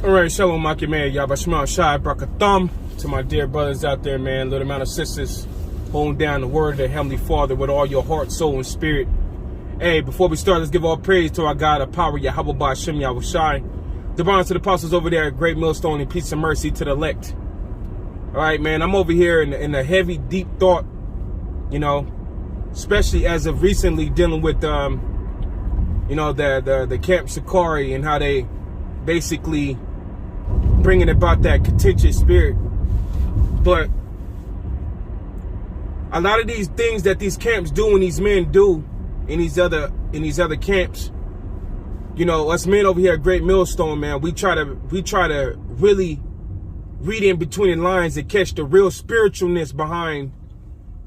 All right, shalom, Maki man, Yabashma Shai Brakatham. To my dear brothers out there, man, little amount of sisters, holding down the word of the Heavenly Father with all your heart, soul, and spirit. Hey, before we start, let's give all praise to our God, our power, Yahweh Ba'Shem Yahushai. Divine to the apostles over there at Great Millstone, and peace and mercy to the elect. All right, man, I'm over here in a heavy, deep thought, you know, especially as of recently dealing with, you know, the Camp Shikari and how they basically bringing about that contentious spirit. But a lot of these things that these camps do and these men do in these other camps, you know, us men over here at Great Millstone, man, we try to really read in between the lines and catch the real spiritualness behind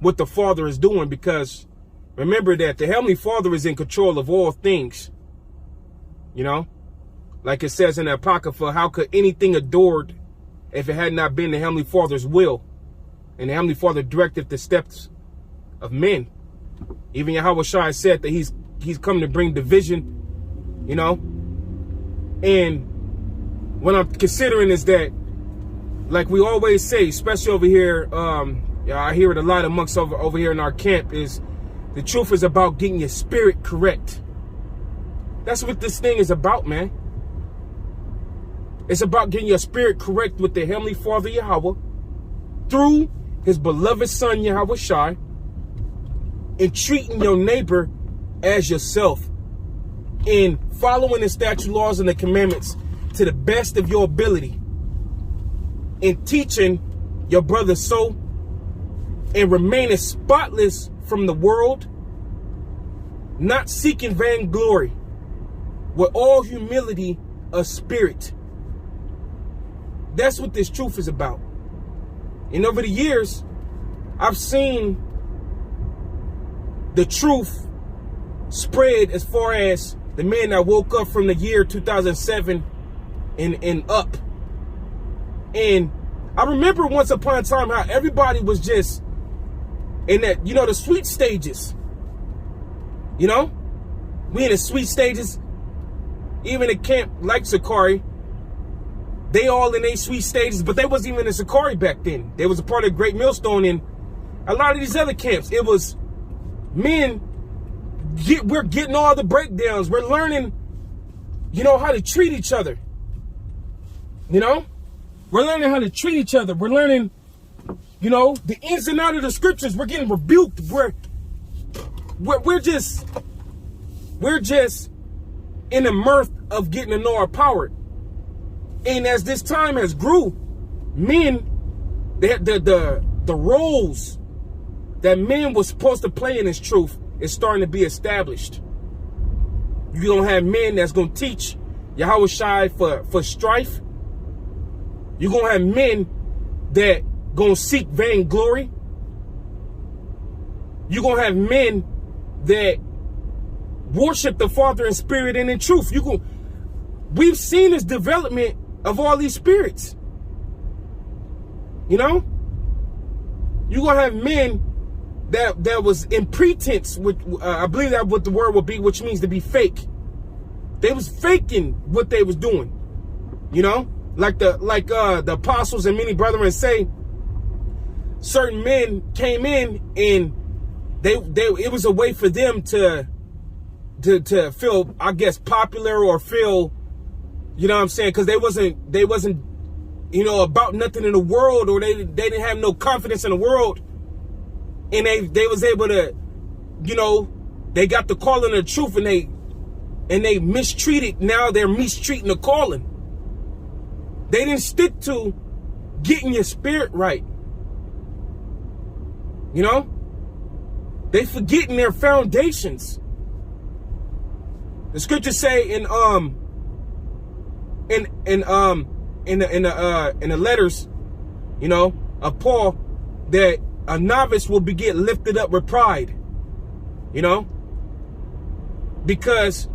what the Father is doing, because remember that the Heavenly Father is in control of all things. You know, like it says in the Apocrypha, how could anything adored if it had not been the Heavenly Father's will? And the Heavenly Father directed the steps of men. Even Yahweh Shai said that he's come to bring division, you know. And what I'm considering is that, like we always say, especially over here, I hear it a lot amongst over here in our camp, is the truth is about getting your spirit correct. That's what this thing is about, man. It's about getting your spirit correct with the Heavenly Father Yahweh through his beloved Son Yahweh Shai, and treating your neighbor as yourself, and following the statute, laws, and the commandments to the best of your ability, and teaching your brother so, and remaining spotless from the world, not seeking vainglory, with all humility of spirit. That's what this truth is about. And over the years, I've seen the truth spread as far as the men that woke up from the year 2007 and up. And I remember once upon a time how everybody was just in that, you know, the sweet stages. You know? We in the sweet stages. Even a camp like Shikari, they all in their sweet stages, but they wasn't even in Shikari back then. They was a part of Great Millstone, and a lot of these other camps, it was men, we're getting all the breakdowns. We're learning, you know, how to treat each other. You know? We're learning how to treat each other. We're learning, you know, the ins and outs of the scriptures. We're getting rebuked. We're just in the mirth of getting to know our power. And as this time has grew, men, the roles that men were supposed to play in this truth is starting to be established. You're going to have men that's going to teach Yahweh Shai for strife. You're going to have men that going to seek vainglory. You're going to have men that worship the Father in spirit and in truth. We've seen this development of all these spirits. You know? You're going to have men that was in pretense, which I believe that what the word would be, which means to be fake. They was faking what they was doing. You know? Like the apostles and many brethren say, certain men came in and it was a way for them to feel, I guess, popular, or feel, you know what I'm saying, because they wasn't, you know, about nothing in the world, or they didn't have no confidence in the world, and they was able to, you know, they got the calling of the truth, and they mistreated. Now they're mistreating the calling. They didn't stick to getting your spirit right. You know, they forgetting their foundations. The scriptures say in the letters, you know, of Paul, that a novice will get lifted up with pride. You know, because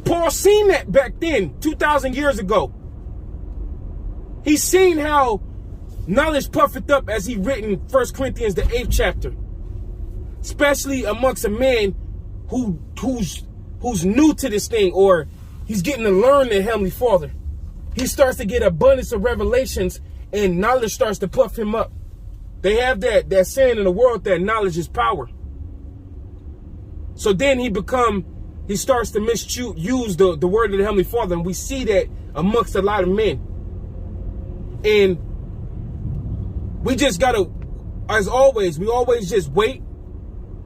Paul seen that back then, 2,000 years ago. He's seen how knowledge puffeth up, as he written 1 Corinthians the 8th chapter, especially amongst a man who's new to this thing, or he's getting to learn the Heavenly Father. he starts to get abundance of revelations and knowledge starts to puff him up. They have that saying in the world that knowledge is power. So then he starts to misuse the word of the Heavenly Father. And we see that amongst a lot of men. And we just gotta, as always, we always just wait.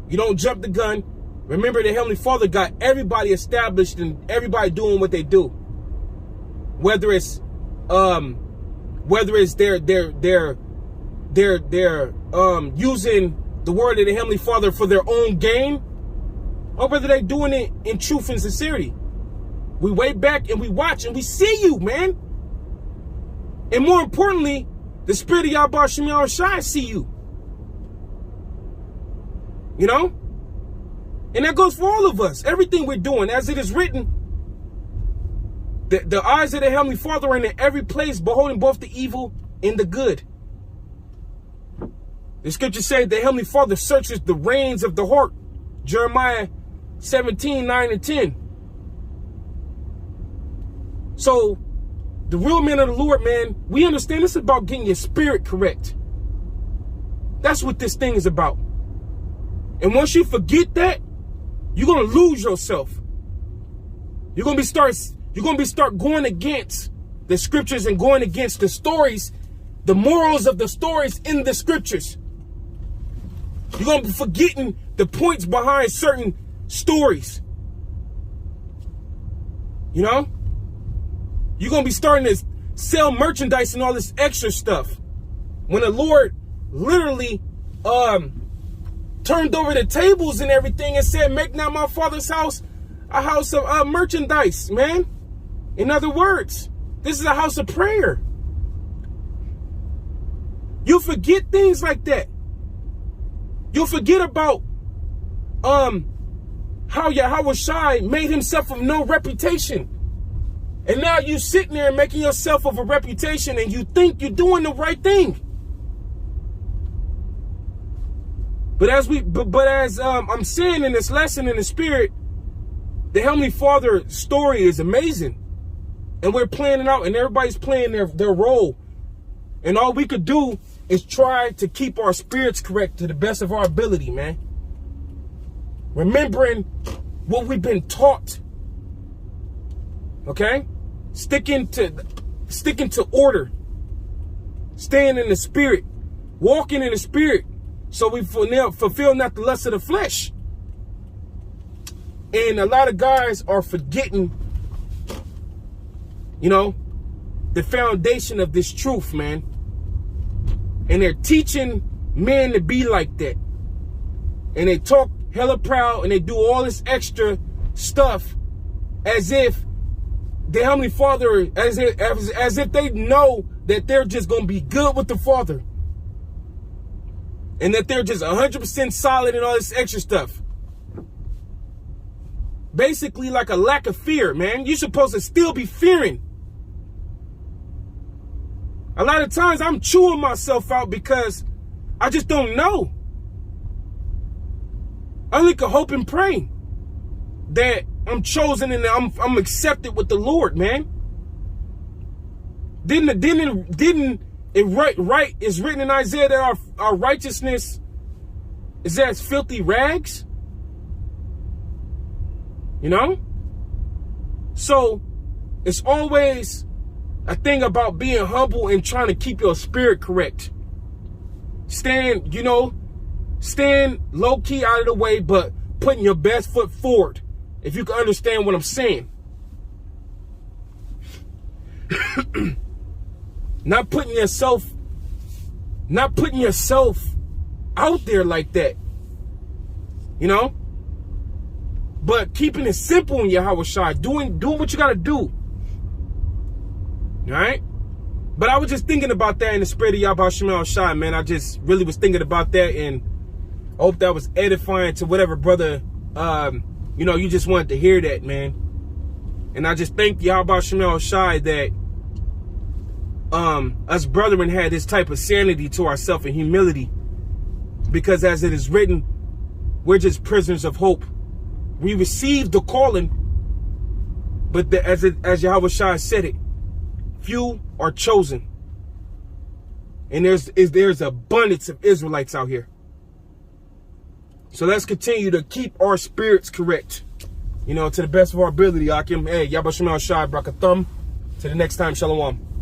You don't jump the gun. Remember, the Heavenly Father got everybody established and everybody doing what they do. Whether it's they're using the word of the Heavenly Father for their own gain, or whether they're doing it in truth and sincerity. We wait back and we watch and we see you, man. And more importantly, the Spirit of Yahweh Shem Yahushai see you. You know? And that goes for all of us. Everything we're doing, as it is written, the eyes of the Heavenly Father are in every place, beholding both the evil and the good. The scripture says the Heavenly Father searches the reins of the heart. Jeremiah 17:9-10. So, the real men of the Lord, man, we understand this is about getting your spirit correct. That's what this thing is about. And once you forget that, you're gonna lose yourself. You're gonna be start going against the scriptures and going against the stories, the morals of the stories in the scriptures. You're gonna be forgetting the points behind certain stories. You know? You're gonna be starting to sell merchandise and all this extra stuff. When the Lord literally turned over the tables and everything and said, make now my Father's house a house of merchandise, man. In other words, this is a house of prayer. You forget things like that. You'll forget about how Yahweh Shai made himself of no reputation. And now you sitting there making yourself of a reputation and you think you're doing the right thing. But as I'm saying in this lesson in the spirit, the Heavenly Father story is amazing. And we're playing it out and everybody's playing their role. And all we could do is try to keep our spirits correct to the best of our ability, man. Remembering what we've been taught. Okay? Sticking to order. Staying in the spirit. Walking in the spirit. So we fulfill not the lust of the flesh. And a lot of guys are forgetting, you know, the foundation of this truth, man. And they're teaching men to be like that. And they talk hella proud and they do all this extra stuff as if the Heavenly Father, as if they know that they're just going to be good with the Father. And that they're just 100% solid and all this extra stuff. Basically like a lack of fear, man. You're supposed to still be fearing. A lot of times I'm chewing myself out because I just don't know. I only can hope and pray that I'm chosen and I'm accepted with the Lord, man. Didn't it right is written in Isaiah that our righteousness is as filthy rags? You know? So it's always a thing about being humble and trying to keep your spirit correct. Stand low key out of the way, but putting your best foot forward. If you can understand what I'm saying. Not putting yourself out there like that. You know? But keeping it simple in Yahweh Shai, doing what you gotta do. Alright? But I was just thinking about that in the spirit of Yahweh Shem Yahushai, man. I just really was thinking about that, and I hope that was edifying to whatever brother you just wanted to hear that, man. And I just thank Yahweh Shem Yahushai that us brethren had this type of sanity to ourselves and humility. Because as it is written, we're just prisoners of hope. We received the calling, but as Yahweh Shai said it, few are chosen. And there's abundance of Israelites out here. So let's continue to keep our spirits correct. You know, to the best of our ability, Akim. Hey, Yabba Shemal Shai Brakathum. Till the next time, Shalom.